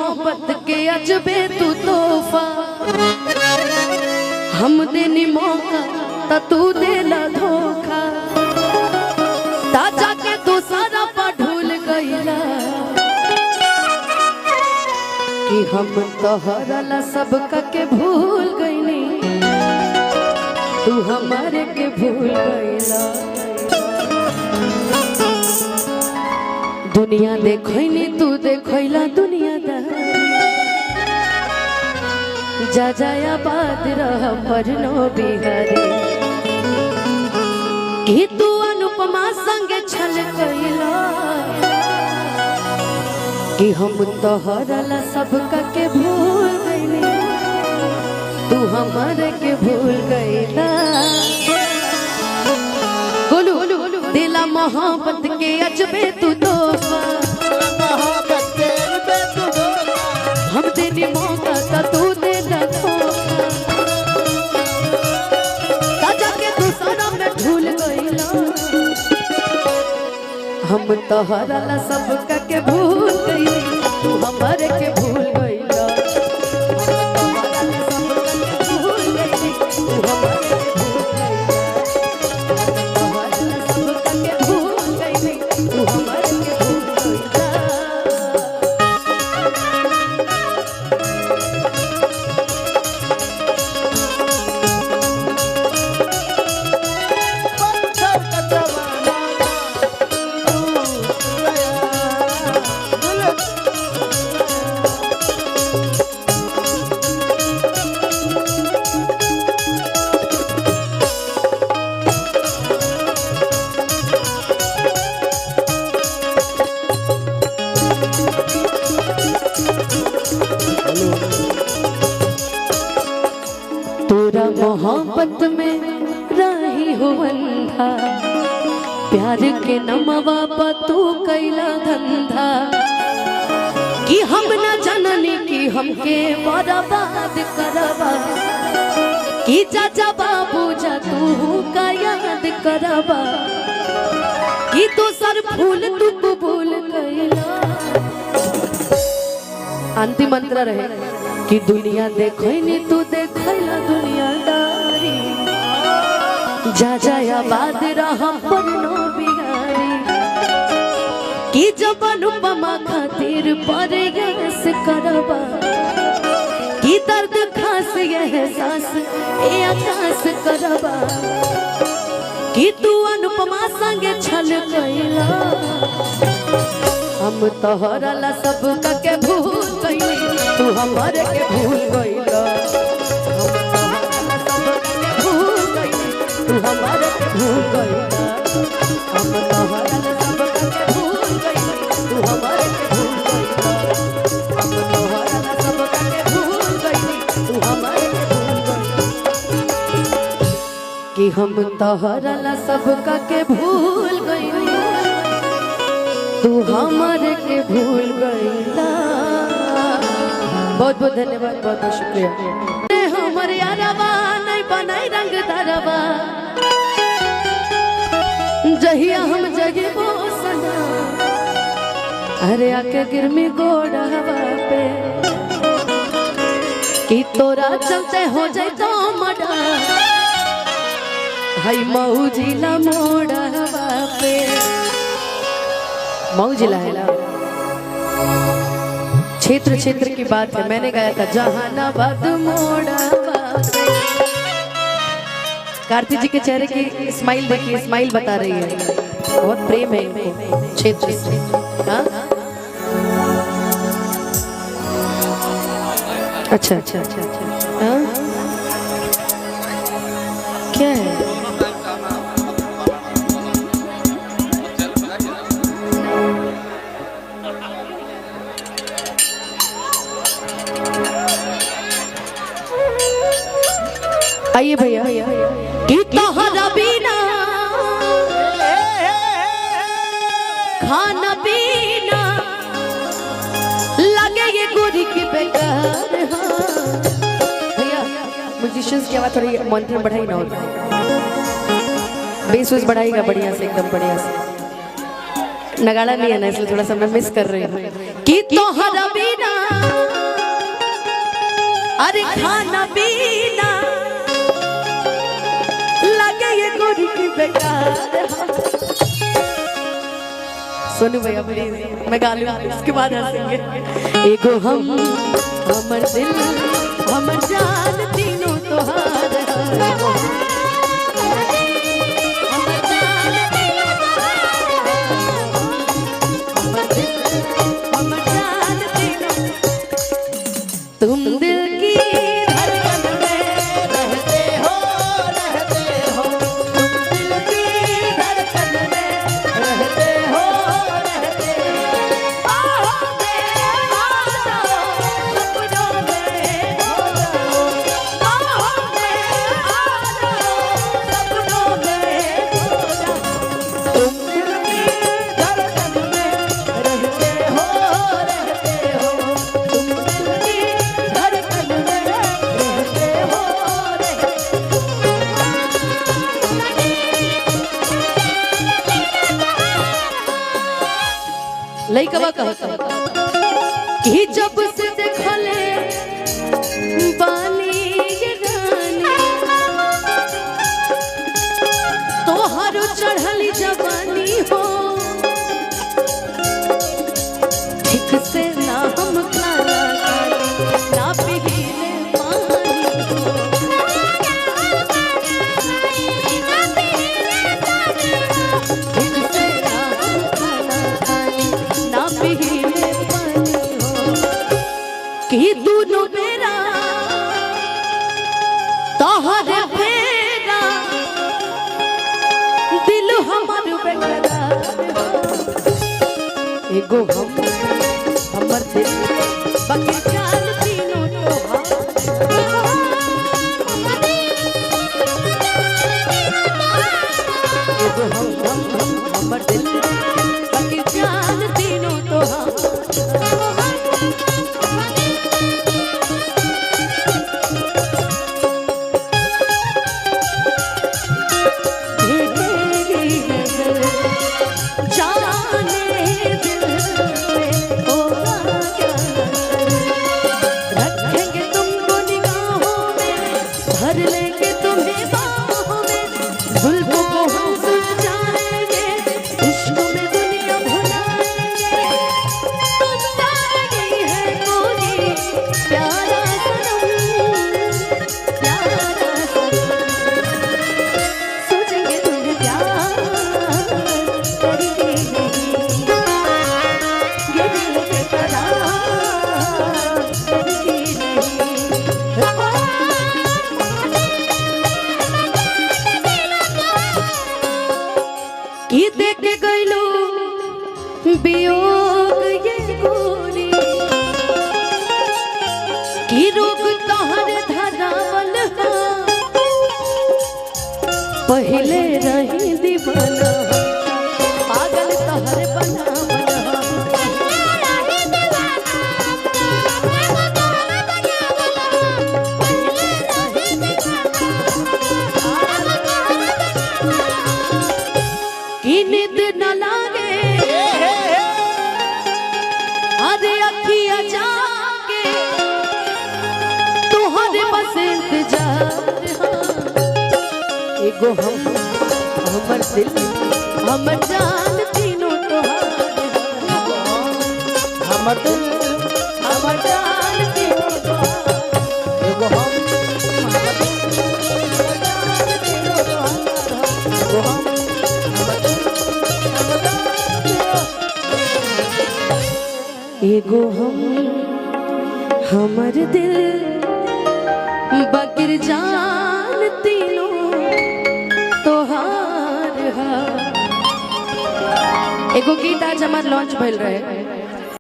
मोहब्बत के अजबे तू तोहफा, हम देनी मौका ता तू देला धोखा, ताजा के तू सारा पा ढूल गईला कि हम तोहरा सब के भूल गईनी, तू हमारे के भूल गईला। दुनिया देखोइनी तू देखोइला दुनियादारी, जा जाया बाद रह परनो बिहारी, कि तू अनुपमा संग छल कइला कि हम तोहरा सब के भूल गईनी, तू हमारे के भूल गईला। दिला मोहब्बत के अजबे तू तोहफा, हम देनी मौका ता तू देना धोखा, ताजा के तू सारा में भूल गईला, हम तोहरा सब के भूल गईली, तू हमारे के भूल गईला। तोरा मोहब्बत में रही हो अंधा, प्यार के नमवा पा तू कैला धंधा, कि हम न जननी कि हमके बर्बाद करबा, कि चाचा बाबू जा तू का याद करबा, कि तो सर फूल तू कबूल कैला। अंतिम मंत्र रहे कि दुनिया देखोइनी तू देखैला दुनियादारी, जा जाया बाद रह परनो बिहारी, कि जब अनुपमा खातिर परयास करबा, कि दर्द खास एहसास ए आकाश करबा, कि तू अनुपमा संगे छल कैला, हम तोहरा सब के भूल गईली, तू हमारे के भूल गईला। भूल गईली तू हमारे के भूल गईला, हम तोहरा सब के भूल गईली, तू हमारे के भूल गईला, हम तोहरा सब के भूल गईली, तू हमारे के भूल गईला, कि हम तोहरा सब के भूल गईली, तू हमारे के भूल गईला। बहुत बहुत धन्यवाद, बहुत बहुत शुक्रिया। हमारे यारवा नहीं बनाई रंग धरवा, जहिया हम जगे बोसना, अरे आके गिरमी गोड़ा पे, कि तोरा चलते हो जाए तो मडा, हाय मऊ जिला मोड़ा पे, मऊ जिला है ना, क्षेत्र क्षेत्र की बात है। मैंने गाया था जहानाबाद मोड़ा। कार्तिक जी के चेहरे की स्माइल देखिए, स्माइल बता रही है बहुत प्रेम है इनको क्षेत्र से। हाँ अच्छा अच्छा अच्छा अच्छा, हाँ क्या है? आइए भैया, कि तोहरा बिना खाना पीना लगे ये गोरी की बेकार। भैया म्यूजिशियंस की आवाज थोड़ी मॉनिटर बढ़ाई ना, होता बेस बढ़ाएगा बढ़िया से, एकदम बढ़िया से। नगाड़ा नहीं है ना, इसलिए थोड़ा सा मैं मिस कर रही हूँ। कि तोहरा बिना अरे खाना पीना लगे ये गोरी की बेकार। सोनू भैया प्लीज मैं गा लूं उसके बाद हंसेंगे। एगो हम हमर दिल हमर जान तीनों तोहार तुम दिल की धड़कन में रहते हो तुम दिल की धड़कन में रहते हो आओ मेरे आना सपनों में आओ मेरे आना सपनों में तुम दिल की धड़कन में रहते हो तुम दिल की धड़कन में रहते हो लइकवा कहता कि जब से देखले बानी ये रानी तोहर चढ़ली जवानी हो ठीक से ना हम खाना खाली ना पीले पानी ठीक से ना हम खाना खाली ना पीले पानी हो कि दोनों बेरा तोहर फेरा दिल हमर बेकरार हो एगो हम हमर दिल बाकी जान तीनों तोहार एगो हम हमर दिल बाकी जान तीनों तोहार भीगेगी नजर जाने दिल में होगा क्या असर रखेंगे तुमको निगाहों में भर लेंगे तुम्हें बाहों में जुल्फों को हम सुलझाएंगे इश्क में दुनिया भुलाएंगे तुम जानेगी है कोई प्यारा सनम सोचेंगे तुम प्यार करेंगे नहीं ये दिल बेकरार करेंगे नहीं कि देख गइलो वियोग ये गोरी कि रोग तोहर धरावल हा पहले रही दीवाना पागल तोहर बनावल हा कि नींद न लागे अरे अखियाँ जाके तुहरे बस इंतजार एगो हम हमर दिल हमर जान तीनों तोहार हमर दिल हमर जान तीनों तोहार एगो हम हमर दिल हमर जान तीनों तोहार एगो हम हमर दिल हमर जान तीनों एगो हम हमर दिल बकर जान तीनों तोहार हा एगो गीत आज हमार लॉन्च भइल रहे